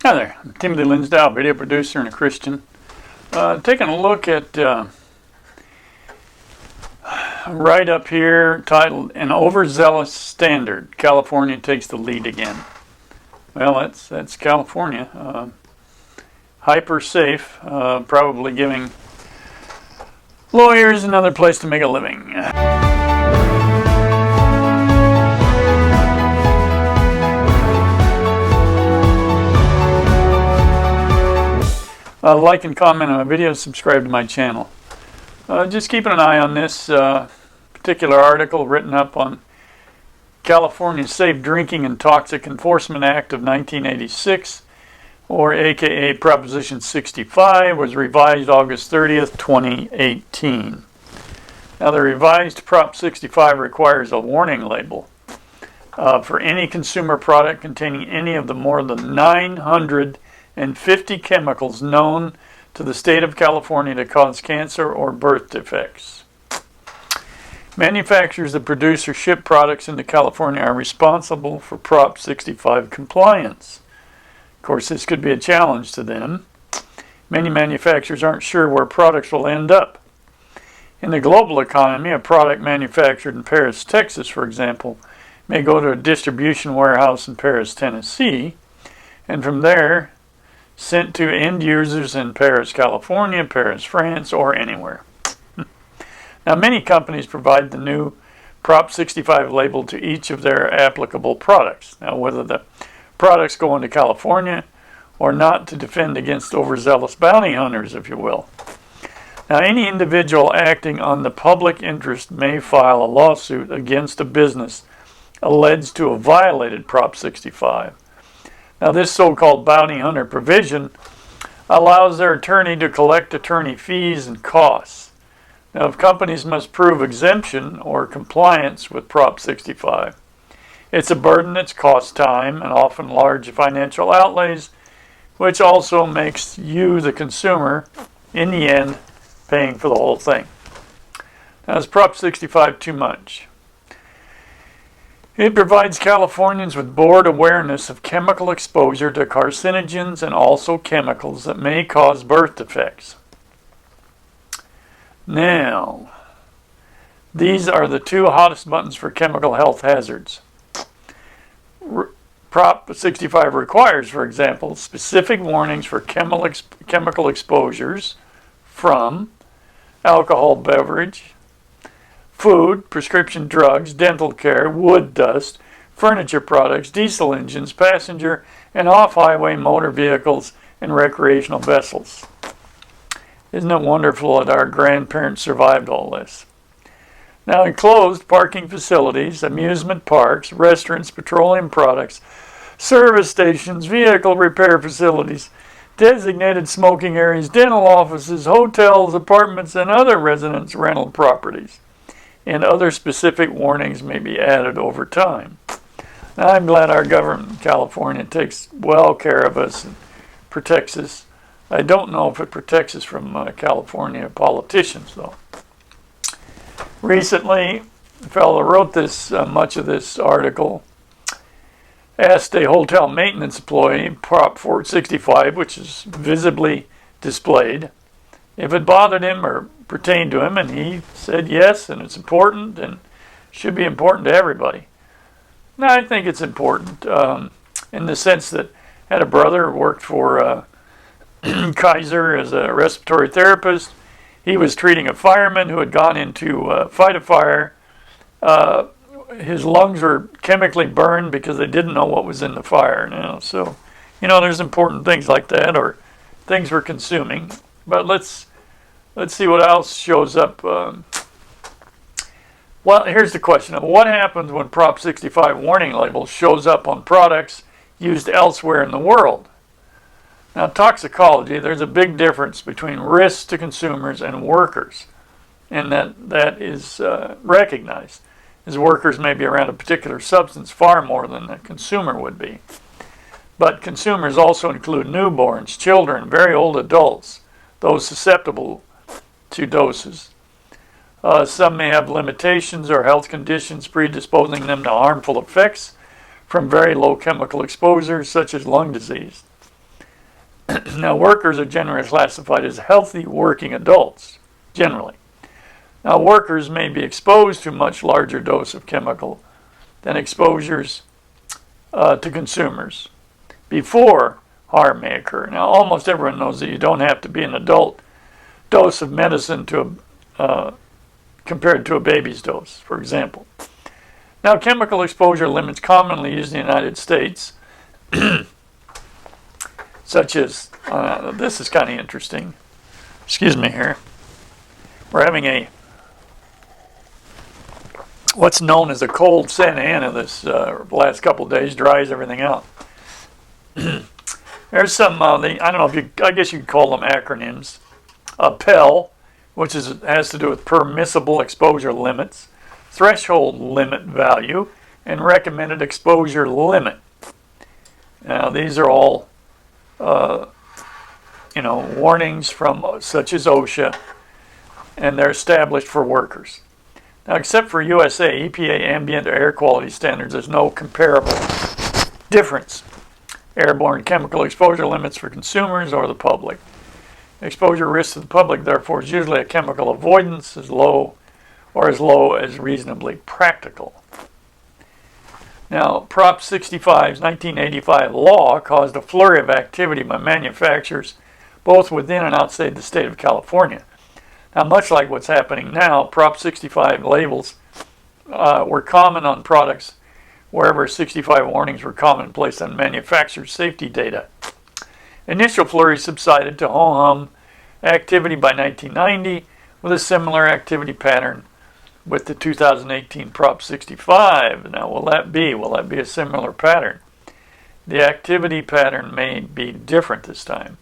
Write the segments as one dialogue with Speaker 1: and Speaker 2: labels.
Speaker 1: Hi there, I'm Timothy Linsdau, video producer and a Christian. Taking a look at right up here titled An Overzealous Standard. California takes the lead again. Well, that's California. Hyper safe, probably giving lawyers another place to make a living. Like and comment on my videos, subscribe to my channel. Just keeping an eye on this particular article written up on California's Safe Drinking and Toxic Enforcement Act of 1986, or aka Proposition 65, was revised August 30th, 2018. Now the revised Prop 65 requires a warning label for any consumer product containing any of the more than 950 chemicals known to the state of California to cause cancer or birth defects. Manufacturers that produce or ship products into California are responsible for Prop 65 compliance. Of course, this could be a challenge to them. Many manufacturers aren't sure where products will end up. In the global economy, a product manufactured in Paris, Texas, for example, may go to a distribution warehouse in Paris, Tennessee, and from there sent to end users in Paris, California, Paris, France, or anywhere. Now, many companies provide the new Prop 65 label to each of their applicable products. Now, whether the products go into California or not, to defend against overzealous bounty hunters, if you will. Now, any individual acting on the public interest may file a lawsuit against a business alleged to have violated Prop 65. Now, this so-called bounty hunter provision allows their attorney to collect attorney fees and costs. Now, if companies must prove exemption or compliance with Prop 65, it's a burden that costs time and often large financial outlays, which also makes you, the consumer, in the end, paying for the whole thing. Now, is Prop 65 too much? It provides Californians with broad awareness of chemical exposure to carcinogens and also chemicals that may cause birth defects. Now, these are the two hottest buttons for chemical health hazards. Prop 65 requires, for example, specific warnings for chemical exposures from alcohol beverage, food, prescription drugs, dental care, wood dust, furniture products, diesel engines, passenger and off-highway motor vehicles, and recreational vessels. Isn't it wonderful that our grandparents survived all this? Now, enclosed parking facilities, amusement parks, restaurants, petroleum products, service stations, vehicle repair facilities, designated smoking areas, dental offices, hotels, apartments, and other residence rental properties. And other specific warnings may be added over time. Now, I'm glad our government in California takes well care of us and protects us. I don't know if it protects us from California politicians, though. Recently, the fellow who wrote this, much of this article, asked a hotel maintenance employee, Prop 465, which is visibly displayed, if it bothered him or pertained to him, and he said yes, and it's important and should be important to everybody. Now, I think it's important in the sense that I had a brother who worked for Kaiser as a respiratory therapist. He was treating a fireman who had gone into fight a fire. His lungs were chemically burned because they didn't know what was in the fire now. So, there's important things like that, or things we're consuming. But let's see what else shows up. Well, here's the question. What happens when Prop 65 warning label shows up on products used elsewhere in the world? Now, toxicology, there's a big difference between risks to consumers and workers, and that is recognized, as workers may be around a particular substance far more than the consumer would be. But consumers also include newborns, children, very old adults, those susceptible to doses. Some may have limitations or health conditions predisposing them to harmful effects from very low chemical exposures, such as lung disease. Now, workers are generally classified as healthy working adults, generally. Now, workers may be exposed to much larger dose of chemical than exposures to consumers before harm may occur. Now, almost everyone knows that you don't have to be an adult dose of medicine compared to a baby's dose, for example. Now, chemical exposure limits commonly used in the United States, such as, this is kind of interesting. Excuse me here. We're having what's known as a cold Santa Ana this last couple of days, dries everything out. There's some, I don't know if I guess you could call them acronyms. PEL, which has to do with permissible exposure limits, threshold limit value, and recommended exposure limit. Now, these are all, warnings from such as OSHA, and they're established for workers. Now, except for USA, EPA ambient air quality standards, there's no comparable difference. Airborne chemical exposure limits for consumers or the public. Exposure risk to the public, therefore, is usually a chemical avoidance as low as reasonably practical. Now, Prop 65's 1985 law caused a flurry of activity by manufacturers both within and outside the state of California. Now, much like what's happening now, Prop 65 labels were common on products wherever 65 warnings were commonplace on manufacturer safety data. Initial flurry subsided to ho-hum activity by 1990 with a similar activity pattern with the 2018 Prop 65. Now, will that be a similar pattern? The activity pattern may be different this time.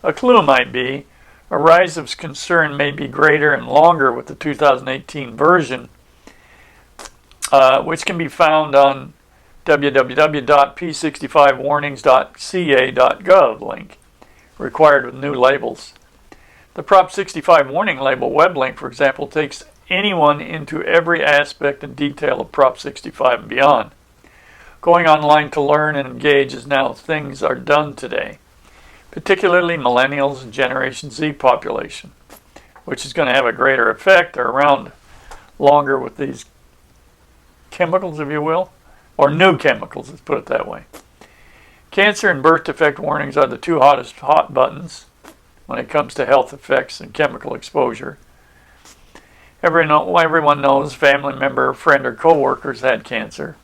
Speaker 1: A clue might be a rise of concern may be greater and longer with the 2018 version, which can be found on www.p65warnings.ca.gov link, required with new labels. The Prop 65 warning label web link, for example, takes anyone into every aspect and detail of Prop 65 and beyond. Going online to learn and engage is now things are done today, particularly millennials and Generation Z population, which is going to have a greater effect. They're around longer with these chemicals, if you will, or new chemicals, let's put it that way. Cancer and birth defect warnings are the two hot buttons when it comes to health effects and chemical exposure. Everyone knows family member, friend, or co-workers had cancer.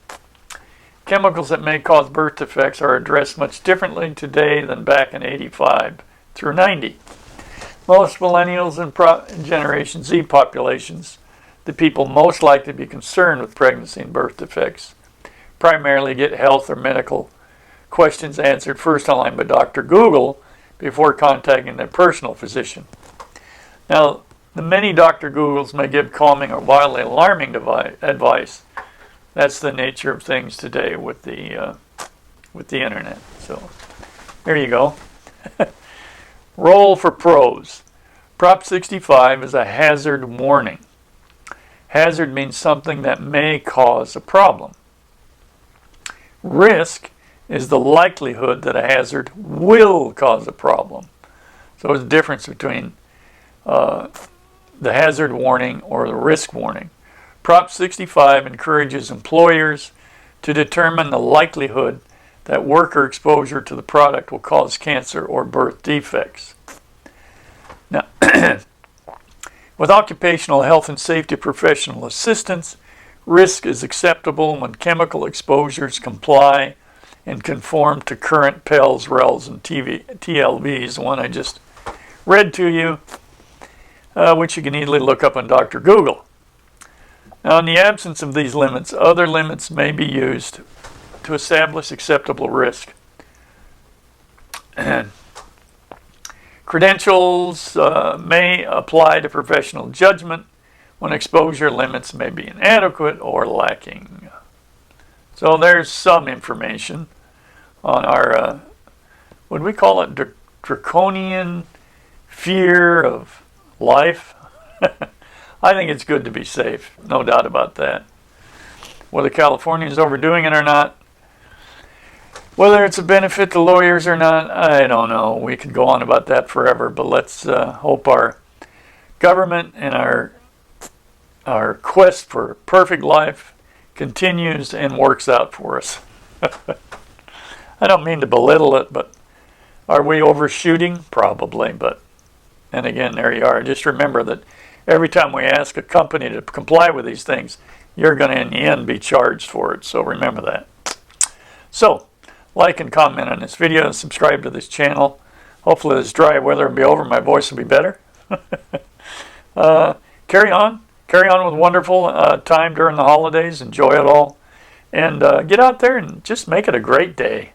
Speaker 1: Chemicals that may cause birth defects are addressed much differently today than back in 85 through 90. Most millennials and Generation Z populations, the people most likely to be concerned with pregnancy and birth defects, primarily get health or medical questions answered first online by Dr. Google before contacting their personal physician. Now, the many Dr. Googles may give calming or wildly alarming advice. That's the nature of things today with the internet. So, there you go. Roll for pros. Prop 65 is a hazard warning. Hazard means something that may cause a problem. Risk is the likelihood that a hazard will cause a problem. So there's a difference between the hazard warning or the risk warning. Prop 65 encourages employers to determine the likelihood that worker exposure to the product will cause cancer or birth defects. Now, with occupational health and safety professional assistance, risk is acceptable when chemical exposures comply and conform to current PELs, RELs, and TLVs, the one I just read to you, which you can easily look up on Dr. Google. Now, in the absence of these limits, other limits may be used to establish acceptable risk. Credentials may apply to professional judgment when exposure limits may be inadequate or lacking. So there's some information on our, would we call it draconian fear of life? I think it's good to be safe, no doubt about that. Whether California is overdoing it or not, Whether it's a benefit to lawyers or not, I don't know. We could go on about that forever, but let's hope our government and our quest for perfect life continues and works out for us. I don't mean to belittle it, but are we overshooting? Probably, but and again, there you are. Just remember that every time we ask a company to comply with these things, you're going to, in the end, be charged for it. So remember that. So, like and comment on this video and subscribe to this channel. Hopefully this dry weather will be over. My voice will be better. Carry on. Carry on with wonderful time during the holidays. Enjoy it all. And get out there and just make it a great day.